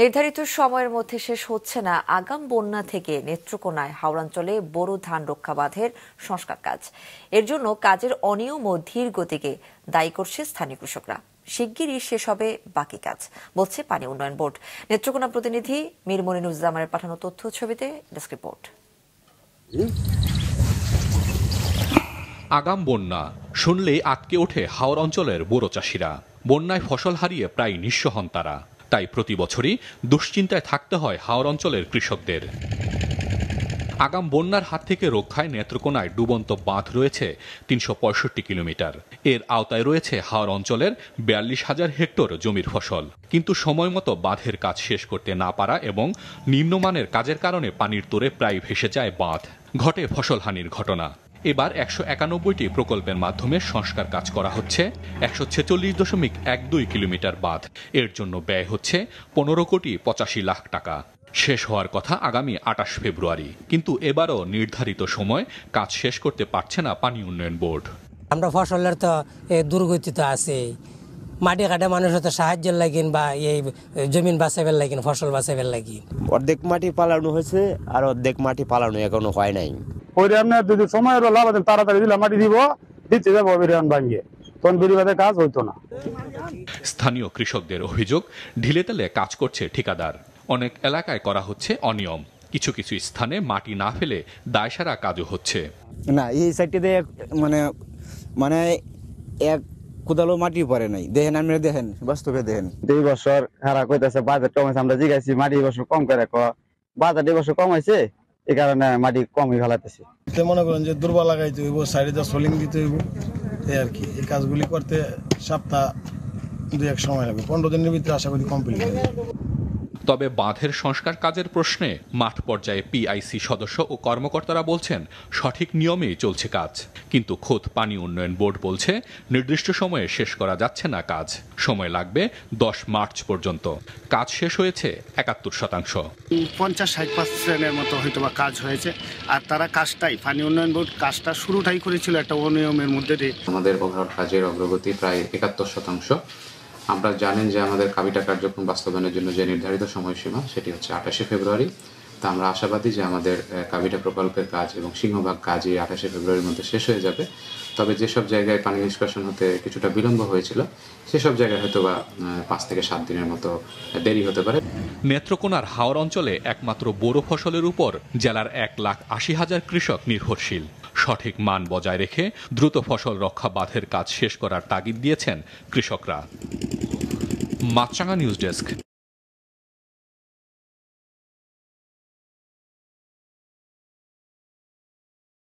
নির্ধারিত সময়ের মধ্যে শেষ হচ্ছে না আগাম বন্যা থেকে নেত্রকোনায় হাওড়াঞ্চলে বোরো ধান রক্ষা বাঁধের সংস্কার কাজ। এর জন্য কাজের অনিয়ম ও ধীর গতিকে দায়ী করছে স্থানীয় কৃষকরা। শিগগিরই শেষ হবে বাকি কাজ, বলছে পানি উন্নয়ন বোর্ড। নেত্রকোনা প্রতিনিধি মীর মনিরুজ্জামানের পাঠানো তথ্য ছবিতে ডেস্ক রিপোর্ট। আগাম বন্যা শুনলেই আটকে ওঠে হাওড় অঞ্চলের বোরো চাষিরা। বন্যায় ফসল হারিয়ে প্রায় নিঃস্ব হন তারা। তাই প্রতি বছরই দুশ্চিন্তায় থাকতে হয় হাওড় অঞ্চলের কৃষকদের। আগাম বন্যার হাত থেকে রক্ষায় নেত্রকোনায় ডুবন্ত বাঁধ রয়েছে ৩৬৫ কিলোমিটার। এর আওতায় রয়েছে হাওড় অঞ্চলের ৪২,০০০ হেক্টর জমির ফসল। কিন্তু সময় মতো বাঁধের কাজ শেষ করতে না পারা এবং নিম্নমানের কাজের কারণে পানির তোরে প্রায় ভেসে যায় বাঁধ। ঘটে ফসলহানির ঘটনা। এবার ১৯১টি প্রকল্পের মাধ্যমে সংস্কার কাজ করা হচ্ছে ১৪৬.১২ কিলোমিটার বাঁধ। এর জন্য ব্যয় হচ্ছে ১৫,৮৫,০০,০০০ টাকা। শেষ হওয়ার কথা আগামী ২৮ ফেব্রুয়ারি, কিন্তু এবারও নির্ধারিত সময় কাজ শেষ করতে পারছে না পানি উন্নয়ন বোর্ড। আমরা ফসলের তো দুর্গতি তো আছে, মাটি কাটে মানুষের তো সাহায্যের লাগিন বা এই জমিন বাঁচাবের লাগিন, ফসল বাঁচাবের লাগিন। অর্ধেক মাটি পালানো হয়েছে আর অর্ধেক মাটি পালানো এখনো হয় নাই। ওই আপনার যদি সময় হলো লাভ তাড়াতাড়ি দিলে মাটি দিব দিতে যাবো বিরিয়ান ভাঙিয়ে, তখন বিরিয়ানের কাজ হইতো না। স্থানীয় কৃষকদের অভিযোগ, ঢিলে তেলে কাজ করছে ঠিকাদার। অনেক এলাকায় করা হচ্ছে অনিয়ম। কিছু কিছু স্থানে মাটি না ফেলে দায়সারা কাজও হচ্ছে না। এই সাইডটিতে মানে এক কোদালো মাটি পড়ে নাই। দেখেন আপনি, দেখেন বাস্তবে দেখেন। 2 বছর হারা কইতাছে বাজেট কম হয়েছে, আমরা জিগাইছি মাটি এই বছর কম করে বাজেট এই বছর কম হয়েছে, এই কারণে মাটি কমই ফেলাতেছে। মনে করেন যে দুর্বল লাগাইতে হইব, সাইডে যা সোলিং দিতে হইব, এই আর কি। এই কাজগুলি করতে সপ্তাহ 2-1 সময় লাগবে। 15 দিনের ভিতরে আশা করি কমপ্লিট হয়ে যাবে। তবে বাঁধের সংস্কার কাজের প্রশ্নে মাঠ পর্যায়ে পিআইসি সদস্য ও কর্মকর্তারা বলছেন সঠিক নিয়মেই চলছে কাজ। কিন্তু খোদ পানি উন্নয়ন বোর্ড বলছে নির্দিষ্ট সময়ে শেষ করা যাচ্ছে না কাজ। সময় লাগবে 10 মার্চ পর্যন্ত। কাজ শেষ হয়েছে 71%। 50-60% মতো হয়তো বা কাজ হয়েছে। আর তারা কাজটাই, পানি উন্নয়ন বোর্ড কাজটা শুরুটাই করেছিল একটা অনিয়মের মধ্যে দিয়ে। আমাদের ওভারঅল কাজের অগ্রগতি প্রায় 71%। আমরা জানেন যে আমাদের কাবিটা কার্যক্রম বাস্তবায়নের জন্য যে নির্ধারিত সময়সীমা সেটি হচ্ছে 28 ফেব্রুয়ারি। তা আমরা আশাবাদী যে আমাদের কাবিটা প্রকল্পের কাজ এবং সিংহভাগ কাজই 28 ফেব্রুয়ারির মধ্যে শেষ হয়ে যাবে। তবে যেসব জায়গায় পানি নিষ্কাশন হতে কিছুটা বিলম্ব হয়েছিল সেসব জায়গায় হয়তো বা 5 থেকে 7 দিনের মতো দেরি হতে পারে। নেত্রকোনার হাওর অঞ্চলে একমাত্র বোরো ফসলের উপর জেলার 1,80,000 কৃষক নির্ভরশীল। সঠিক মান বজায় রেখে দ্রুত ফসল রক্ষা বাঁধের কাজ শেষ করার তাগিদ দিয়েছেন কৃষকরা। মাছরাঙা নিউজ ডেস্ক।